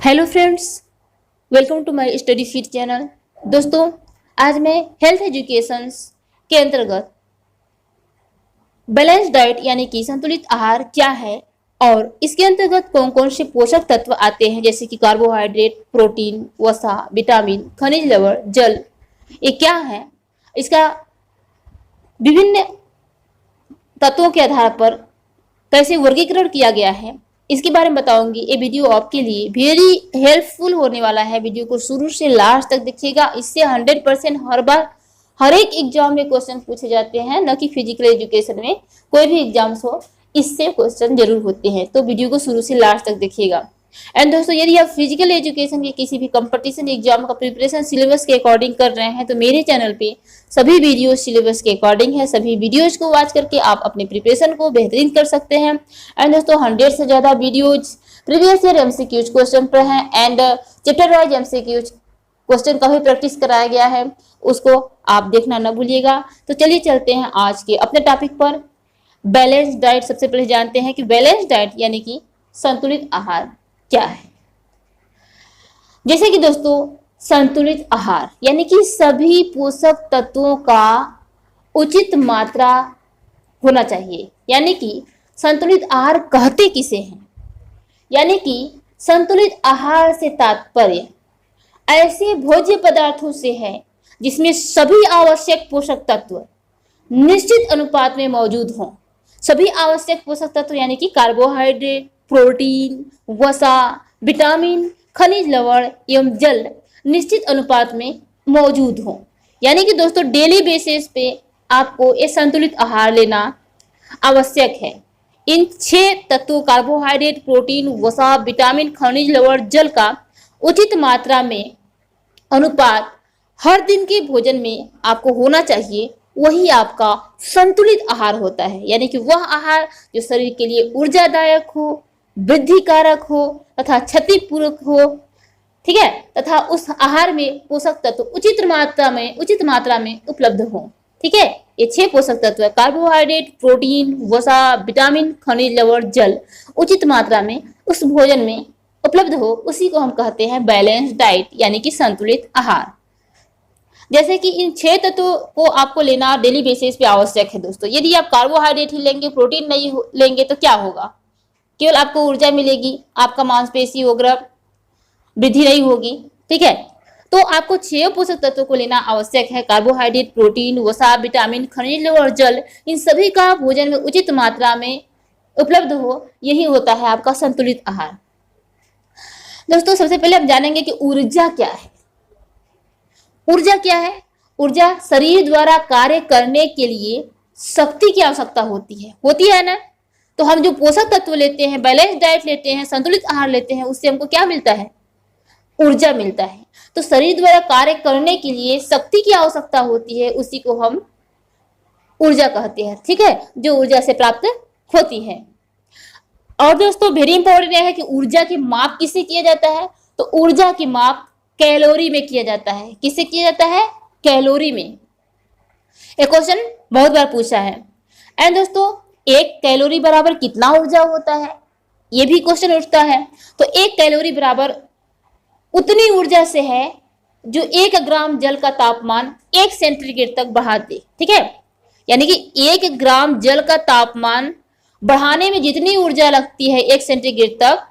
Hello friends, welcome to my study feed channel. दोस्तों, आज मैं हेल्थ एजुकेशन के अंतर्गत बैलेंस डाइट यानी कि संतुलित आहार क्या है और इसके अंतर्गत कौन कौन से पोषक तत्व आते हैं, जैसे कि कार्बोहाइड्रेट, प्रोटीन, वसा, विटामिन, खनिज लवण, जल, ये क्या है, इसका विभिन्न तत्वों के आधार पर कैसे वर्गीकरण किया गया है, इसके बारे में बताऊंगी। ये वीडियो आपके लिए वेरी हेल्पफुल होने वाला है। वीडियो को शुरू से लास्ट तक देखिएगा। इससे 100% हर बार हर एक एग्जाम में क्वेश्चन पूछे जाते हैं, न कि फिजिकल एजुकेशन में कोई भी एग्जाम्स हो, इससे क्वेश्चन जरूर होते हैं। तो वीडियो को शुरू से लास्ट तक देखिएगा। एंड दोस्तों, यदि आप फिजिकल एजुकेशन के किसी भी कंपटीशन एग्जाम का प्रिपरेशन सिलेबस के अकॉर्डिंग कर रहे हैं तो मेरे चैनल पे सभी वीडियो सिलेबस के अकॉर्डिंग है। सभी वीडियोज को वॉच करके आप अपने प्रिपरेशन को बेहतरीन कर सकते हैं। एंड दोस्तों, 100 से ज्यादा videos previous year MCQs question पर हैं and chapter wise MCQs question का भी प्रैक्टिस कराया गया है, उसको आप देखना न भूलिएगा। तो चलिए चलते हैं आज के अपने टॉपिक पर, बैलेंस डाइट। सबसे पहले जानते हैं कि बैलेंस डाइट यानी कि संतुलित आहार क्या है। जैसे कि दोस्तों, संतुलित आहार यानी कि सभी पोषक तत्वों का उचित मात्रा होना चाहिए। यानी कि संतुलित आहार कहते किसे हैं, यानी कि संतुलित आहार से तात्पर्य ऐसे भोज्य पदार्थों से है जिसमें सभी आवश्यक पोषक तत्व निश्चित अनुपात में मौजूद हों। सभी आवश्यक पोषक तत्व यानी कि कार्बोहाइड्रेट, प्रोटीन, वसा, विटामिन, खनिज लवण एवं जल निश्चित अनुपात में मौजूद हों। यानी कि दोस्तों, डेली बेसिस पे आपको ये संतुलित आहार लेना आवश्यक है। इन 6 तत्वों कार्बोहाइड्रेट, प्रोटीन, वसा, विटामिन, खनिज लवण, जल का उचित मात्रा में अनुपात हर दिन के भोजन में आपको होना चाहिए। वही आपका संतुलित आहार होता है। यानी कि वह आहार जो शरीर के लिए ऊर्जादायक हो, वृद्धिकारक हो तथा क्षतिपूरक हो, ठीक है, तथा उस आहार में पोषक तत्व उचित मात्रा में उपलब्ध हो। ठीक है, ये 6 पोषक तत्व है, कार्बोहाइड्रेट, प्रोटीन, वसा, विटामिन, खनिज लवण, जल उचित मात्रा में उस भोजन में उपलब्ध हो, उसी को हम कहते हैं बैलेंस डाइट यानी कि संतुलित आहार। जैसे कि इन 6 तत्वों को आपको लेना डेली बेसिस पे आवश्यक है। दोस्तों, यदि आप कार्बोहाइड्रेट ही लेंगे, प्रोटीन नहीं लेंगे तो क्या होगा? केवल आपको ऊर्जा मिलेगी, आपका मांसपेशी वगैरह वृद्धि नहीं होगी। ठीक है, तो आपको 6 पोषक तत्वों को लेना आवश्यक है। कार्बोहाइड्रेट, प्रोटीन, वसा, विटामिन, खनिज लवण और जल, इन सभी का भोजन में उचित मात्रा में उपलब्ध हो, यही होता है आपका संतुलित आहार। दोस्तों, सबसे पहले हम जानेंगे कि ऊर्जा क्या है। ऊर्जा क्या है? ऊर्जा शरीर द्वारा कार्य करने के लिए शक्ति की आवश्यकता होती है ना। तो हम जो पोषक तत्व लेते हैं, बैलेंस डाइट लेते हैं, संतुलित आहार लेते हैं, उससे हमको क्या मिलता है? ऊर्जा मिलता है। तो शरीर द्वारा कार्य करने के लिए शक्ति की आवश्यकता होती है, उसी को हम ऊर्जा कहते हैं। ठीक है, जो ऊर्जा से प्राप्त होती है। और दोस्तों, वेरी इंपॉर्टेंट है कि ऊर्जा की माप किससे किया जाता है? तो ऊर्जा की माप कैलोरी में किया जाता है। किससे किया जाता है? कैलोरी में। एक क्वेश्चन बहुत बार पूछा है। एंड दोस्तों, 1 कैलोरी बराबर कितना ऊर्जा होता है, ये भी क्वेश्चन उठता है। तो 1 कैलोरी बराबर उतनी ऊर्जा से है जो 1 ग्राम जल का तापमान 1 सेंटीग्रेड तक बढ़ा दे। ठीक है, यानी कि 1 ग्राम जल का तापमान बढ़ाने में जितनी ऊर्जा लगती है 1 सेंटीग्रेड तक,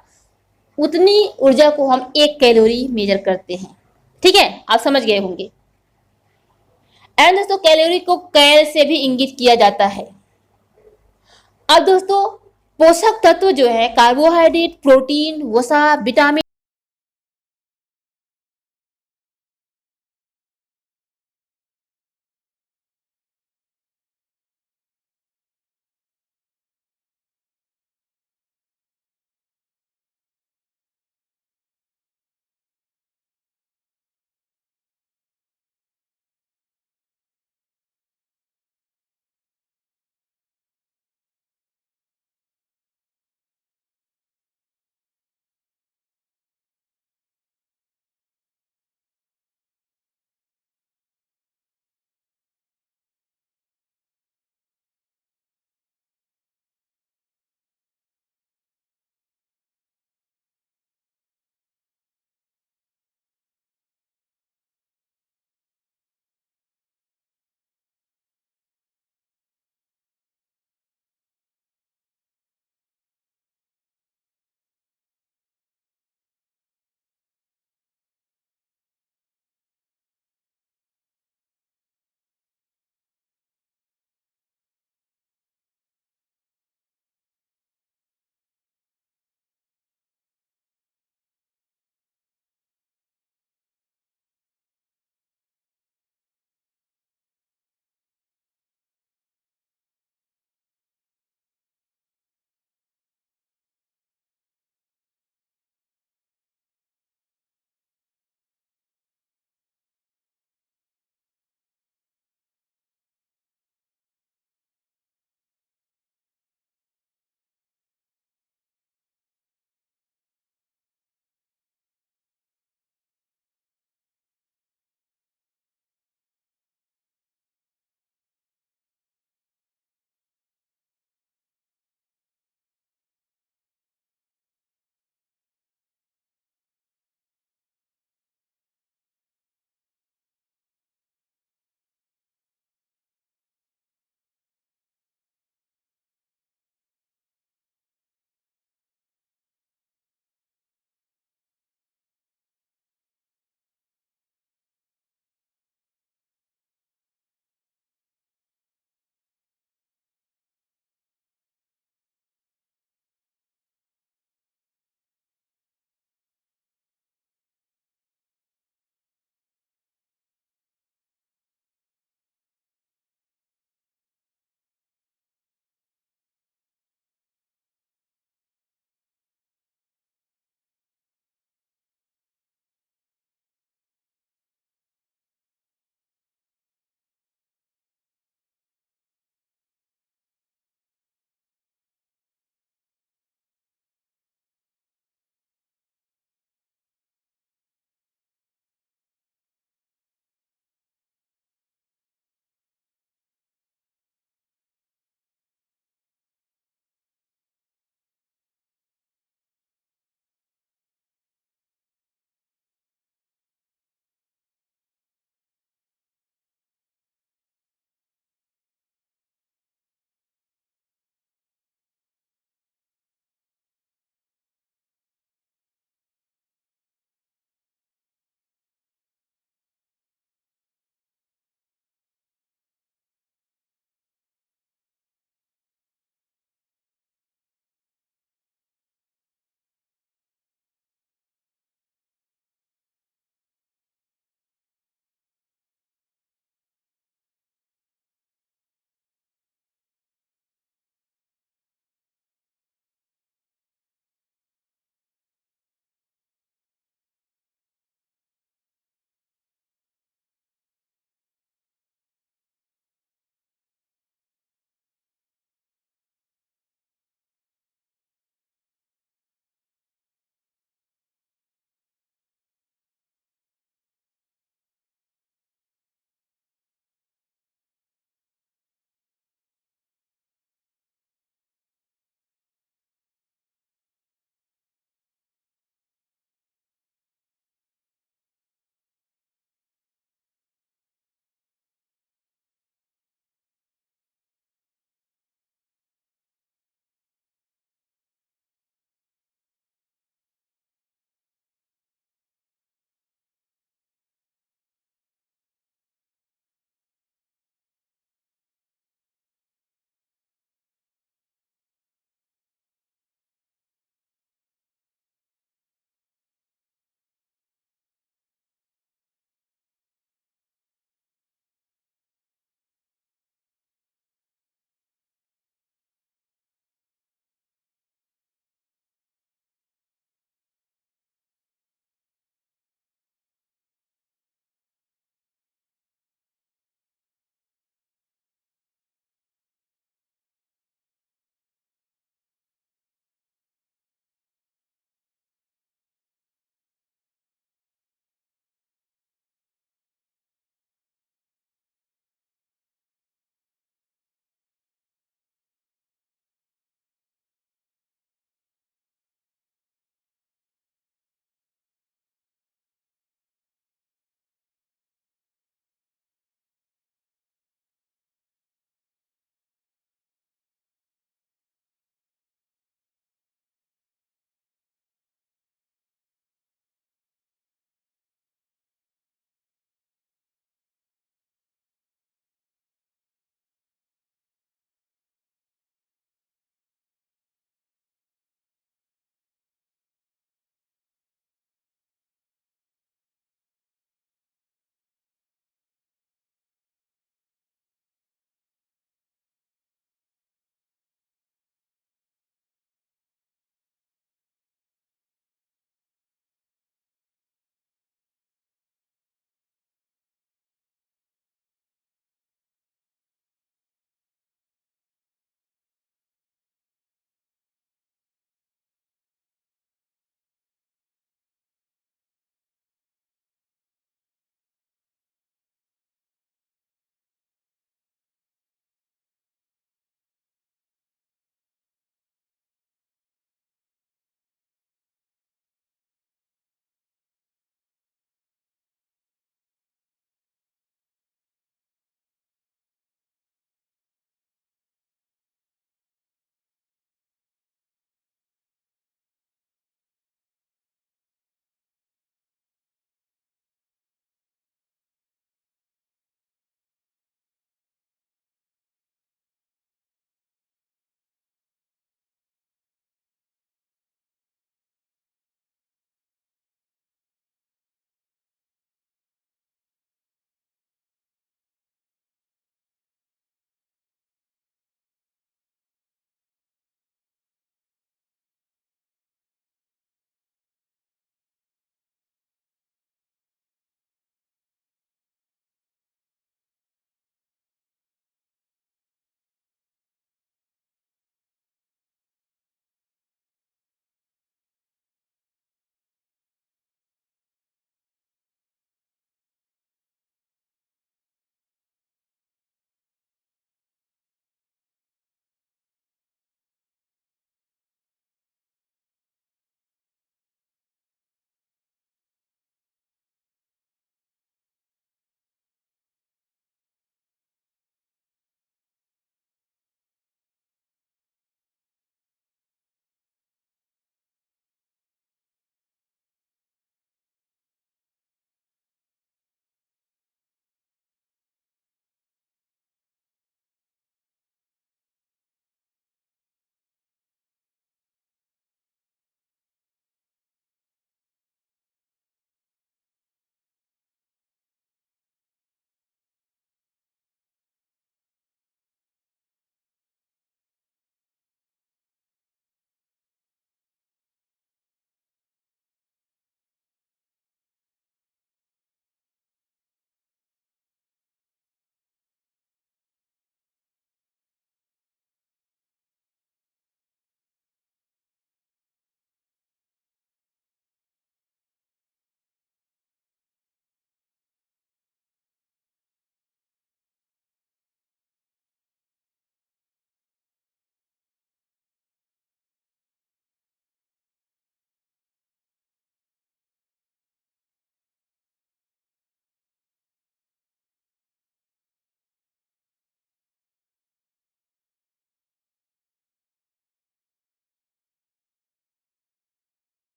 उतनी ऊर्जा को हम 1 कैलोरी मेजर करते हैं। ठीक है, आप समझ गए होंगे। एंड दोस्तों, कैलोरी को कैल से भी इंगित किया जाता है। अब दोस्तों, पोषक तत्व जो है कार्बोहाइड्रेट, प्रोटीन, वसा, विटामिन